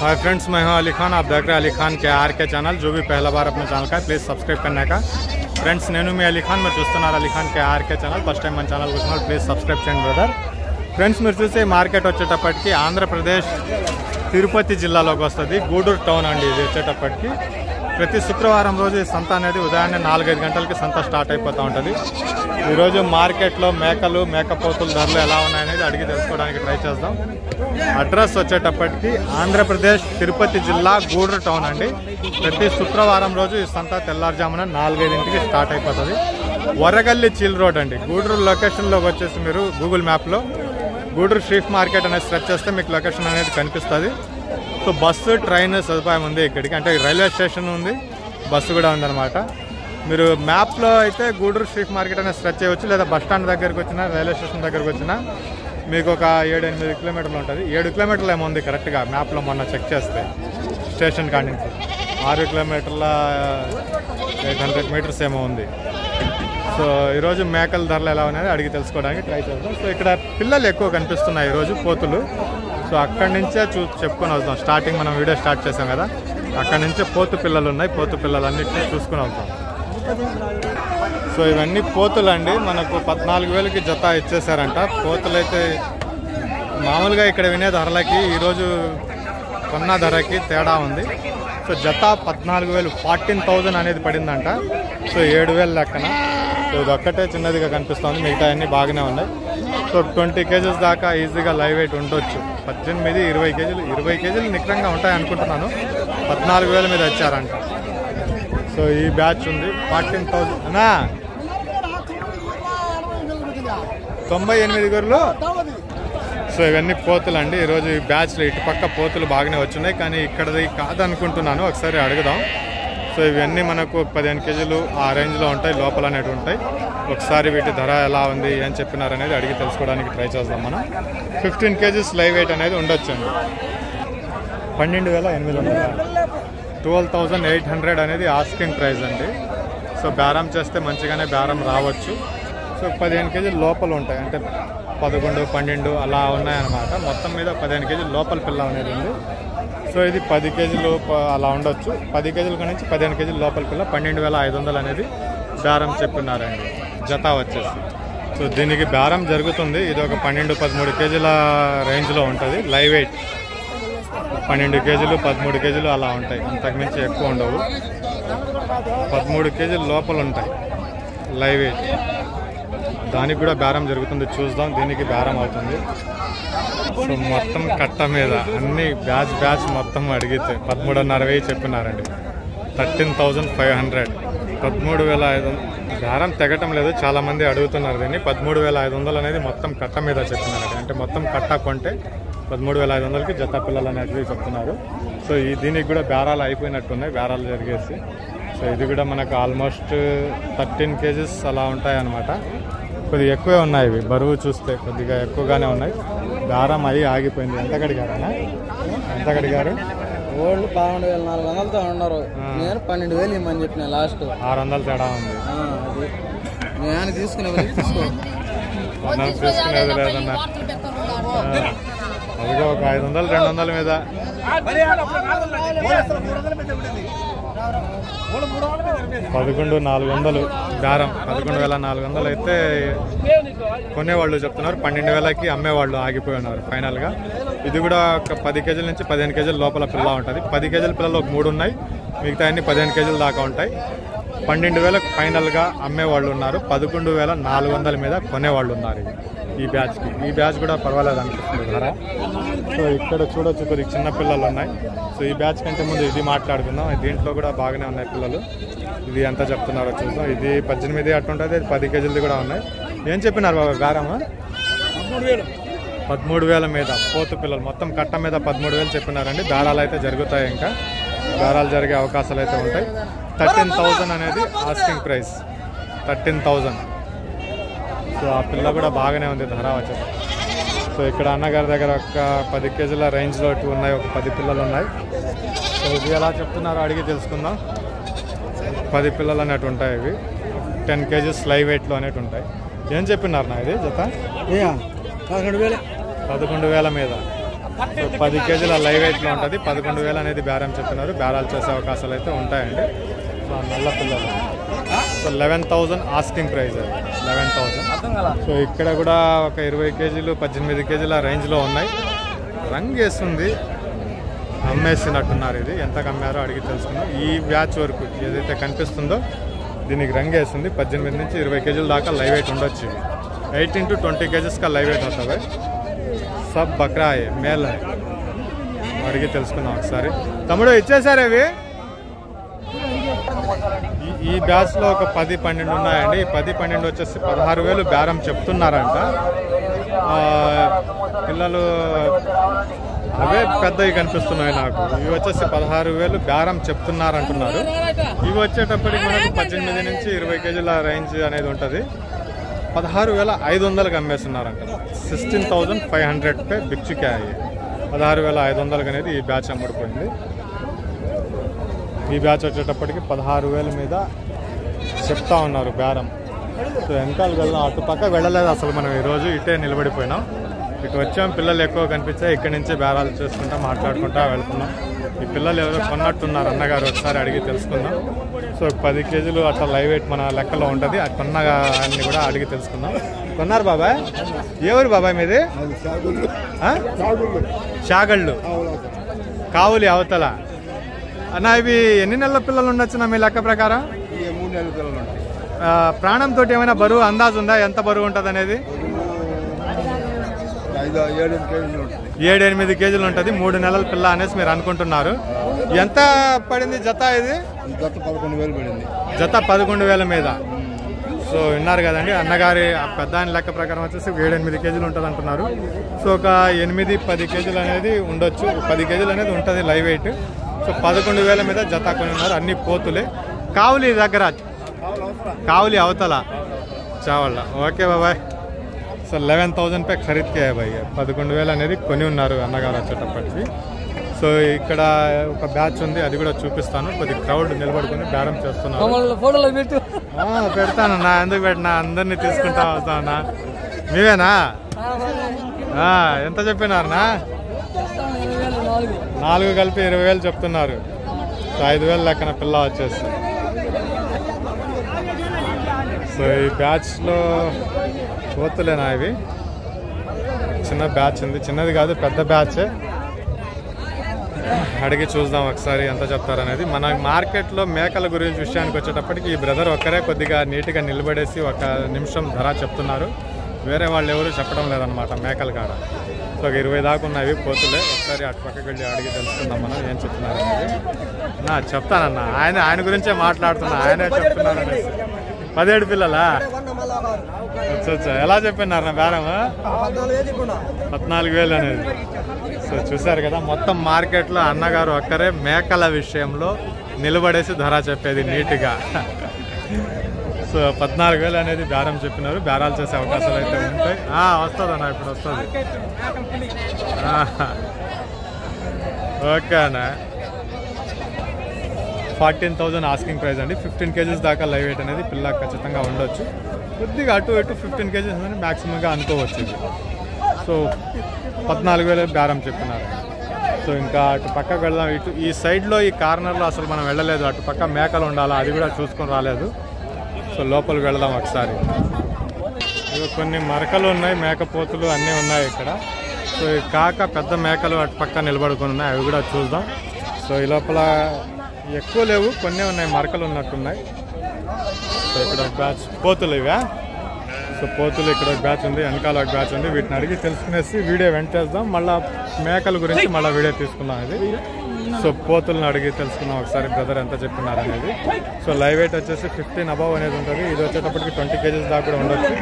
Hi friends, मैं हूं अली खान। आप देख रहे हैं अली खान के आर के चैनल। जो भी पहला बार अपने ఛానల్ का प्लीज़ सब्सक्राइब करने का। ఫ్రెండ్స్, నేను మీ అలీ ఖాన్, మీరు చూస్తున్నారు అలీ ఖాన్ కే ఆర్కే ఛానల్। ఫస్ట్ టైం మన ఛానల్ చూస్తున్నారు, ప్లీజ్ సబ్స్క్రైబ్ చేయండి బ్రదర్। ఫ్రెండ్స్, మీరు చూసే మార్కెట్ వచ్చేటప్పటికి ఆంధ్రప్రదేశ్ తిరుపతి జిల్లాలోకి వస్తుంది। గూడూరు టౌన్ అండి ఇది వచ్చేటప్పటికి। ప్రతి శుక్రవారం రోజు ఈ సంత అనేది ఉదయాన్నే 4-5 గంటలకి సంత స్టార్ట్ అయిపోతూ ఉంటుంది। ఈరోజు మార్కెట్లో మేకలు మేకపోతుల ధరలు ఎలా ఉన్నాయనేది అడిగి తెలుసుకోవడానికి ట్రై చేద్దాం। అడ్రస్ వచ్చేటప్పటికి ఆంధ్రప్రదేశ్ తిరుపతి జిల్లా గూడూరు టౌన్ అండి। ప్రతి శుక్రవారం రోజు ఈ సంత తెల్లారుజామున 4-5 స్టార్ట్ అయిపోతుంది। వరగల్లి చీల్ రోడ్ అండి। గూడూరు లొకేషన్లోకి వచ్చేసి మీరు గూగుల్ మ్యాప్లో గూడూరు స్ట్రీట్ మార్కెట్ అనేది సెర్చ్ చేస్తే మీకు లొకేషన్ అనేది కనిపిస్తుంది। సో బస్సు ట్రైన్ సదుపాయం ఉంది ఇక్కడికి, అంటే రైల్వే స్టేషన్ ఉంది, బస్సు కూడా ఉందన్నమాట। మీరు మ్యాప్లో అయితే గూడూరు స్ట్రీట్ మార్కెట్ అనేది సెర్చ్ చేయవచ్చు, లేదా బస్ స్టాండ్ దగ్గరికి వచ్చినా రైల్వే స్టేషన్ దగ్గరికి వచ్చినా మీకు ఒక 7-8 కిలోమీటర్లు ఉంటుంది। 7 కిలోమీటర్లు ఏమో ఉంది కరెక్ట్గా మ్యాప్లో మొన్న చెక్ చేస్తే స్టేషన్ కాడి నుంచి 6 కిలోమీటర్ల 800 మీటర్స్ ఏమో ఉంది। సో ఈరోజు మేకల ధరలు ఎలా ఉన్నాయో అడిగి తెలుసుకోవడానికి ట్రై చేద్దాం। సో ఇక్కడ పిల్లలు ఎక్కువ కనిపిస్తున్నాయి ఈరోజు, పోతులు। సో అక్కడి నుంచే చెప్పుకొని వద్దాం। స్టార్టింగ్ మనం వీడియో స్టార్ట్ చేసాం కదా, అక్కడి నుంచే పోతు పిల్లలు ఉన్నాయి, పోతు పిల్లలన్నింటినీ చూసుకుని వద్దాం। సో ఇవన్నీ పోతులు అండి, మనకు 14,000కి జత ఇచ్చేసారంట। పోతులు అయితే మామూలుగా ఇక్కడ వినే ధరలకి ఈరోజు కొన్న ధరకి తేడా ఉంది। సో జత 14,000, 14,000 అనేది పడిందంట। సో 7,000 లెక్కన। సో ఇది ఒక్కటే చిన్నదిగా కనిపిస్తుంది, మిగతా అన్నీ బాగానే ఉన్నాయి। సో 20 కేజీస్ దాకా ఈజీగా లైవ్ వెయిట్ ఉండొచ్చు। 18-20 కేజీలు, 20 కేజీలు నిఖరంగా ఉంటాయి అనుకుంటున్నాను। 14,000 మీద వచ్చారంట। సో ఈ బ్యాచ్ ఉంది 14,000 అన్నా, 98 గొర్రెలు। సో ఇవన్నీ పోతులు అండి ఈరోజు ఈ బ్యాచ్లో। ఇటుపక్క పోతులు బాగానే వచ్చినాయి, కానీ ఇక్కడది కాదనుకుంటున్నాను, ఒకసారి అడుగుదాం। సో ఇవన్నీ మనకు 15 కేజీలు ఆ రేంజ్లో ఉంటాయి, లోపల అనేవి ఉంటాయి। ఒకసారి వీటి ధర ఎలా ఉంది, ఏం చెప్పినారనేది అడిగి తెలుసుకోవడానికి ట్రై చేద్దాం మనం। 15 కేజీస్ లైవ్ వెయిట్ అనేది ఉండొచ్చండి। 12,800, 12,800 అనేది ఆస్కింగ్ ప్రైస్ అండి। సో బేరం చేస్తే మంచిగానే బేరం రావచ్చు। సో 15 కేజీలు లోపల ఉంటాయి, అంటే 11, 12 అలా ఉన్నాయన్నమాట। మొత్తం మీద 15 కేజీలు లోపల పిల్ల అనేది ఉంది। సో ఇది 10 కేజీలు అలా ఉండొచ్చు। 10 కేజీల నుంచి 15 కేజీలు లోపల పిల్ల 12,500 అనేది బేరం చెప్పినారండి జత వచ్చేసి। సో దీనికి బేరం జరుగుతుంది, ఇది ఒక 12-13 కేజీల రేంజ్లో ఉంటుంది లైవ్ వెయిట్। 12 కేజీలు 13 కేజీలు అలా ఉంటాయి, అంతకుమించి ఎక్కువ ఉండవు। 13 కేజీలు లోపల ఉంటాయి లైవ్ వెయిట్, దానికి కూడా బేరం జరుగుతుంది, చూద్దాం దీనికి బేరం అవుతుంది। సో మొత్తం కట్ట మీద అన్ని బ్యాచ్ మొత్తం అడిగితే 13,500 చెప్పినారండి। 13,500, 13,500 బేరం తెగటం లేదు, చాలామంది అడుగుతున్నారు దీన్ని। 13,500 అనేది మొత్తం కట్ట మీద చెప్పినారండి, అంటే మొత్తం కట్ట కొంటే 13,500కి జత పిల్లలు అనేటివి చెప్తున్నారు। సో దీనికి కూడా బేరాలు అయిపోయినట్టున్నాయి, బేరాలు జరిగేసి। సో ఇది కూడా మనకు ఆల్మోస్ట్ 13 కేజీస్ అలా ఉంటాయి అన్నమాట। కొద్దిగా ఎక్కువే ఉన్నాయి, ఇవి బరువు చూస్తే కొద్దిగా ఎక్కువగానే ఉన్నాయి। బేరం అయ్యి ఆగిపోయింది। ఎంత కడిగారన్నా, ఎంత కడిగారు? ఓల్డ్ 12,400తో ఉన్నారు, నేను 12,000 ఇమ్మని చెప్పిన లాస్ట్। 600 తేడా ఉంది, నేను తీసుకునేది లేదన్నా। అదిగో ఒక 500, 200 మీద 11,400 బేరం। 11,400 అయితే కొనేవాళ్ళు చెప్తున్నారు, 12,000కి అమ్మేవాళ్ళు ఆగిపోయి ఉన్నారు ఫైనల్గా। ఇది కూడా ఒక 10 కేజీల నుంచి 15 కేజీల లోపల పిల్ల ఉంటుంది। 10 కేజీల పిల్లలు ఒక 3 ఉన్నాయి, మిగతా అన్ని 15 కేజీల దాకా ఉంటాయి। 12,000కి ఫైనల్గా అమ్మేవాళ్ళు ఉన్నారు, 11,400 మీద కొనేవాళ్ళు ఉన్నారు ఈ బ్యాచ్కి। ఈ బ్యాచ్ కూడా పర్వాలేదు అనిపిస్తుంది ధర। సో ఇక్కడ చూడొచ్చు కొద్దిగా చిన్న పిల్లలు ఉన్నాయి। సో ఈ బ్యాచ్ కంటే ముందు ఇది మాట్లాడుకుందాం, దీంట్లో కూడా బాగానే ఉన్నాయి పిల్లలు। ఇది ఎంత చెప్తున్నారో చూద్దాం। ఇది 18 అట్టుంటుంది, 10 కేజీలది కూడా ఉన్నాయి। ఏం చెప్పినారు బాబా బేరమా? 13,000 మీద పోతు పిల్లలు, మొత్తం కట్ట మీద 13,000 చెప్పినారండి। బేరాలు అయితే జరుగుతాయి, ఇంకా బేరాలు జరిగే అవకాశాలు అయితే ఉంటాయి। 13,000 అనేది ఆస్కింగ్ ప్రైస్, 13,000। సో ఆ పిల్ల కూడా బాగానే ఉంది ధర వచ్చేసి। సో ఇక్కడ అన్నగారి దగ్గర ఒక 10 కేజీల రేంజ్లో ఉన్నాయి, ఒక 10 పిల్లలు ఉన్నాయి। సో ఇది ఎలా చెప్తున్నారో అడిగి తెలుసుకుందాం। 10 పిల్లలు అనేవి ఉంటాయి, ఇవి 10 కేజీస్ లైవ్ వెయిట్లో అనేవి ఉంటాయి। ఏం చెప్పినారు నా ఇది జత? 11,000 11,000 మీద సో 10 కేజీల లైవ్ వెయిట్లో ఉంటుంది. 11,000 అనేది బేరం చెప్తున్నారు. బేరాలు చేసే అవకాశాలు అయితే ఉంటాయండి. సో నల్ల పిల్లలు సో 11,000 ఆస్కింగ్ ప్రైస్, 11,000. సో ఇక్కడ కూడా ఒక 20 కేజీలు 18 కేజీల రేంజ్లో ఉన్నాయి. రంగు వేస్తుంది, అమ్మేసినట్టున్నారు. ఇది ఎంతకు అమ్మారో అడిగి తెలుసుకుందాం. ఈ బ్యాచ్ వరకు ఏదైతే కనిపిస్తుందో దీనికి రంగు వేస్తుంది. 18 నుంచి 20 కేజీల దాకా లైవ్ వెయిట్ ఉండొచ్చు. 18 to 20 కేజెస్ का లైవ్ వెయిట్ అవుతుంది. సబ్ బక్రా మేల్ అడిగి తెలుసుకుందాం ఒకసారి. తమ్ముడు ఇచ్చేసారు అవి. ఈ బ్యాచ్లో ఒక 10-12 ఉన్నాయండి. ఈ 10-12 వచ్చేసి 16,000 బేరం చెప్తున్నారంట. పిల్లలు అవే పెద్దవి కనిపిస్తున్నాయి నాకు. ఇవి వచ్చేసి 16,000 బేరం చెప్తున్నారంటున్నారు. ఇవి వచ్చేటప్పటికి మనకు 18 నుంచి 20 కేజీల రేంజ్ అనేది ఉంటుంది. 16,500కి అమ్మేస్తున్నారంట. 16,500 పే బిక్చుకే అయ్యి 16,500కి అనేది ఈ బ్యాచ్ అమ్ముడిపోయింది. ఈ బ్యాచ్ వచ్చేటప్పటికి 16,000 మీద చెప్తా ఉన్నారు బేరం. సో వెనకాల వెళ్దాం. అటు పక్క వెళ్ళలేదు అసలు మనం ఈరోజు. ఇటే నిలబడిపోయినాం. ఇటు వచ్చాం, పిల్లలు ఎక్కువ కనిపించాయి. ఇక్కడి నుంచి బేరాలు చేసుకుంటా మాట్లాడుకుంటా వెళ్తున్నాం. ఈ పిల్లలు ఎవరో కొన్నట్టున్నారు అన్నగారు, ఒకసారి అడిగి తెలుసుకుందాం. సో 10 కేజీలు అట్లా లైవ్ వెయిట్ మన లెక్కలో ఉంటుంది. ఆ కొన్నగాన్ని కూడా అడిగి తెలుసుకుందాం. కొన్నారు బాబాయ్? ఎవరు బాబాయ్ మీది? షాగళ్ళు, కావులి అవతల అన్న. ఇవి ఎన్ని నెలల పిల్లలు ఉండొచ్చు నా మీ లెక్క ప్రకారం? 3 నెలల పిల్లలు ఉంటాయి. ప్రాణంతో ఏమైనా బరువు అందాజు ఉందా? ఎంత బరువు ఉంటుంది అనేది? 7-8 కేజీలు ఉంటుంది. 3 నెలల పిల్ల అనేసి మీరు అనుకుంటున్నారు. ఎంత పడింది జత? ఇది జత 11,000 పడింది. జత 11,000 మీద. సో విన్నారు కదండి అన్నగారి పెద్ద ఆయన లెక్క ప్రకారం వచ్చేసి 7-8 కేజీలు ఉంటుంది అంటున్నారు. సో ఒక 8-10 కేజీలు అనేది ఉండొచ్చు. 10 కేజీలు అనేది ఉంటుంది లైవ్ వెయిట్. సో 11,000 మీద జత కొని ఉన్నారు. అన్ని పోతులే. కావులి దగ్గర, కావులి అవతల చావళ్ళ. ఓకే బాబాయ్. సో 11,000 పే ఖరీద్ కే భాయ్. 11,000 అనేది కొని ఉన్నారు అన్నగారు వచ్చేటప్పటికి. సో ఇక్కడ ఒక బ్యాచ్ ఉంది, అది కూడా చూపిస్తాను. కొద్ది క్రౌడ్ నిలబడుకుని బేరం చేస్తున్నారు. పెడతానన్నా, ఎందుకు పెట్టినా, అందరినీ తీసుకుంటా వస్తానన్నా. మీవేనా? ఎంత చెప్పినారన్నా? 4 కలిపి 20,000 చెప్తున్నారు. సో 5,000 లెక్కన పిల్ల వచ్చేసి. సో ఈ బ్యాచ్లో పోతులేనా ఇవి? చిన్న బ్యాచ్ ఉంది. చిన్నది కాదు, పెద్ద బ్యాచ్. అడిగి చూద్దాం ఒకసారి ఎంత చెప్తారనేది. మన మార్కెట్లో మేకల గురించి విషయానికి వచ్చేటప్పటికి ఈ బ్రదర్ ఒక్కరే కొద్దిగా నీట్గా నిలబడేసి 1 నిమిషం ధర చెప్తున్నారు. వేరే వాళ్ళు ఎవరు చెప్పడం లేదనమాట మేకల కాడ. సో ఒక 20 దాకా ఉన్నాయి పోతులే. ఒకసారి అటు పక్కకి వెళ్ళి అడిగి తెలుసుకుందాం మనం ఏం చెప్తున్నారు అనేది. చెప్తానన్నా, ఆయన గురించే మాట్లాడుతున్నా. ఆయనే చెప్తున్నారు అనేసి. 17 పిల్లలా? అచ్చా, ఎలా చెప్పినారు నా బేరం? 14,000 అనేది. సో చూసారు కదా, మొత్తం మార్కెట్లో అన్నగారు ఒక్కరే మేకల విషయంలో నిలబడేసి ధర చెప్పేది నీట్గా. సో 14,000 అనేది బేరం చెప్పినారు. బేరాలు చేసే అవకాశాలు అయితే ఉంటాయి. వస్తుందన్నా, ఇప్పుడు వస్తుంది. ఓకే అన్న. 14,000 ఆస్కింగ్ ప్రైస్ అండి. 15 కేజీస్ దాకా లైవ్ వెయిట్ అనేది పిల్ల ఖచ్చితంగా ఉండొచ్చు. కొద్దిగా అటు ఇటు 15 కేజీస్ అనేది మ్యాక్సిమంగా అనుకోవచ్చు. సో 14,000 బేరం చెప్పినారు. సో ఇంకా అటు పక్కకు వెళ్దాం. ఇటు ఈ సైడ్లో ఈ కార్నర్లో అసలు మనం వెళ్ళలేదు. అటు పక్క మేకలు ఉండాలా, అది కూడా చూసుకొని రాలేదు. సో లోపలికి వెళ్దాం ఒకసారి. కొన్ని మరకలు ఉన్నాయి, మేకపోతులు అన్నీ ఉన్నాయి ఇక్కడ. సో ఈ కాక పెద్ద మేకలు అటు పక్క నిలబడుకొని ఉన్నాయి, అవి కూడా చూద్దాం. సో ఈ లోపల ఎక్కువ లేవు, కొన్ని ఉన్నాయి, మరకలు ఉన్నట్టున్నాయి. సో ఇక్కడ ఒక బ్యాచ్ పోతులు ఇవే. సో పోతులు ఇక్కడ ఒక బ్యాచ్ ఉంది, వెనకాల ఒక బ్యాచ్ ఉంది. వీటిని అడిగి తెలుసుకునేసి వీడియో వెంటేద్దాం. మళ్ళీ మేకల గురించి మళ్ళీ వీడియో తీసుకుందాం ఇది. సో పోతులను అడిగి తెలుసుకున్నాం ఒకసారి బ్రదర్ ఎంత చెప్పినారు అనేది. సో లైవ్ వెయిట్ వచ్చేసి 15 అబవ్ అనేది ఉంటుంది. ఇది వచ్చేటప్పటికి 20 కేజీస్ దాకా కూడా ఉండొచ్చు,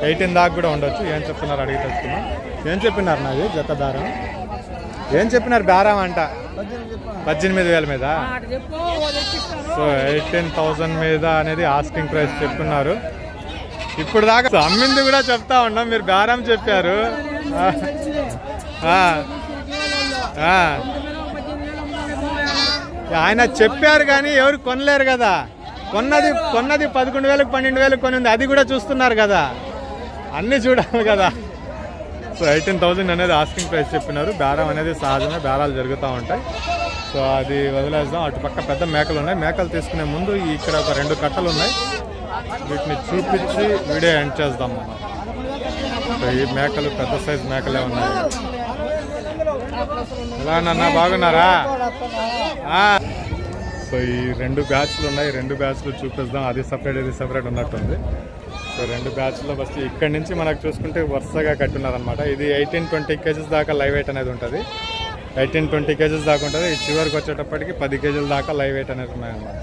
18 దాకా కూడా ఉండొచ్చు. ఏం చెప్తున్నారు అడిగి తెలుసుకున్నాం. ఏం చెప్పినారు నాది జత బేరం? ఏం చెప్పినారు బేరం అంట? 18,000 మీద. సో 18,000 మీద అనేది ఆస్కింగ్ ప్రైస్ చెప్తున్నారు. ఇప్పుడు దాకా అమ్మింది కూడా చెప్తా ఉన్నాం, మీరు బేరం చెప్పారు. ఆయన చెప్పారు కానీ ఎవరు కొనలేరు కదా. కొన్నది 11,000 12,000 కొనింది, అది కూడా చూస్తున్నారు కదా, అన్ని చూడాలి కదా. సో 18,000 అనేది ఆస్కింగ్ ప్రైస్ చెప్పినారు. బేరం అనేది సహజమే, బేరాలు జరుగుతూ ఉంటాయి. సో అది వదిలేద్దాం. అటుపక్క పెద్ద మేకలు ఉన్నాయి. మేకలు తీసుకునే ముందు ఇక్కడ ఒక 2 కట్టలు ఉన్నాయి, వీటిని చూపించి వీడియో ఎండ్ చేద్దాం మనం. సో ఈ మేకలు పెద్ద సైజు మేకలే ఉన్నాయి. ఎలా అన్నా బాగున్నారా? సో ఈ 2 బ్యాచ్లు ఉన్నాయి. 2 బ్యాచ్లు చూపిద్దాం. అది సపరేట్ ఇది సపరేట్ ఉన్నట్టుంది. సో 2 బ్యాచ్లో ఫస్ట్ ఇక్కడి నుంచి మనకు చూసుకుంటే వరుసగా కట్టున్నారనమాట. ఇది 18-20 కేజీస్ దాకా లైవ్ వెయిట్ అనేది ఉంటుంది. 18-20 కేజీస్ దాకా ఉంటుంది. ఈ చివరికి వచ్చేటప్పటికి 10 కేజీల దాకా లైవ్ వెయిట్ అనేది ఉన్నాయన్నమాట.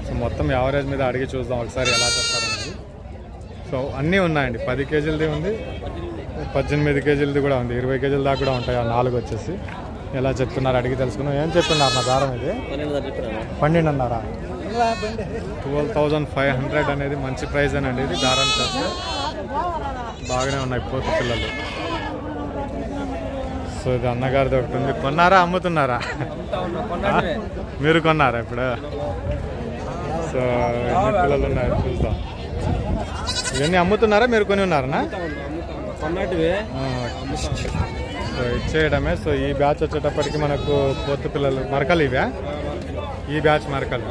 సో మొత్తం యావరేజ్ మీద అడిగి చూద్దాం ఒకసారి ఎలా చెప్తారనేది. సో అన్నీ ఉన్నాయండి. 10 కేజీలది ఉంది, 18 కేజీలది కూడా ఉంది, 20 కేజీల దాకా కూడా ఉంటాయి. ఆ 4 వచ్చేసి ఎలా చెప్తున్నారు అడిగి తెలుసుకున్నాం. ఏం చెప్తున్నారు నా బేరం? ఇది 12 అన్నారా? 12,500 అనేది మంచి ప్రైజ్ అనండి. ఇది బేరం చేస్తే బాగానే ఉన్నాయి పోతు పిల్లలు. సో ఇది అన్నగారిది ఒకటి ఉంది. కొన్నారా అమ్ముతున్నారా? మీరు కొన్నారా ఇప్పుడు? సో ఎన్ని పిల్లలు ఉన్నాయి చూద్దాం. ఇవన్నీ అమ్ముతున్నారా మీరు కొని ఉన్నారనా? సో ఇచ్చేయడమే. సో ఈ బ్యాచ్ వచ్చేటప్పటికి మనకు పోతు పిల్లలు మరకలు ఇవే. ఈ బ్యాచ్ మరకలు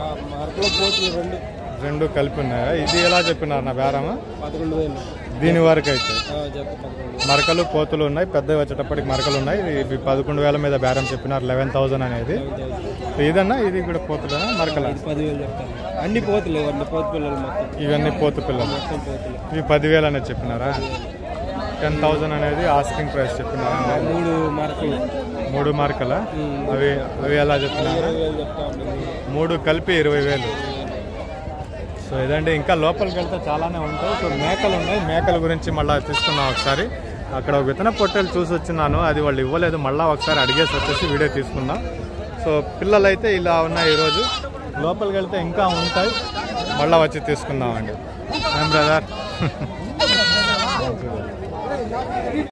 2 కలిపి ఉన్నాయా? ఇది ఎలా చెప్పినారు నా బేరము? 11,000 దీని వరకు అయితే మరకలు పోతులు ఉన్నాయి. పెద్దవి వచ్చేటప్పటికి మరకలు ఉన్నాయి. ఇవి 11,000 మీద బేరం చెప్పినారు. 11,000 అనేది. ఇదన్నా ఇది కూడా పోతులేనా మరకల? 10,000 చెప్తాను. అన్ని పోతులు, పోతు పిల్లలు మొత్తం. ఇవన్నీ పోతు పిల్లలు. ఇవి 10,000 అనేది చెప్పినారా? 10,000 అనేది ఆస్కింగ్ ప్రైస్ చెప్పినారా? 3 మార్కల అవి ఎలా చెప్పినారా? 3 కలిపి 20,000. సో ఇదంటే ఇంకా లోపలికి వెళ్తే చాలానే ఉంటాయి. సో మేకలు ఉన్నాయి. మేకల గురించి మళ్ళీ తీసుకున్నాం ఒకసారి. అక్కడ ఒక విత్తన పొట్టెలు చూసి వచ్చినాను, అది వాళ్ళు ఇవ్వలేదు. మళ్ళీ ఒకసారి అడిగేసి వచ్చేసి వీడియో తీసుకున్నాం. సో పిల్లలు అయితే ఇలా ఉన్నాయి. ఈరోజు లోపలికి వెళ్తే ఇంకా ఉంటాయి, మళ్ళీ వచ్చి తీసుకుందామండి. ఏం బ్రదర్?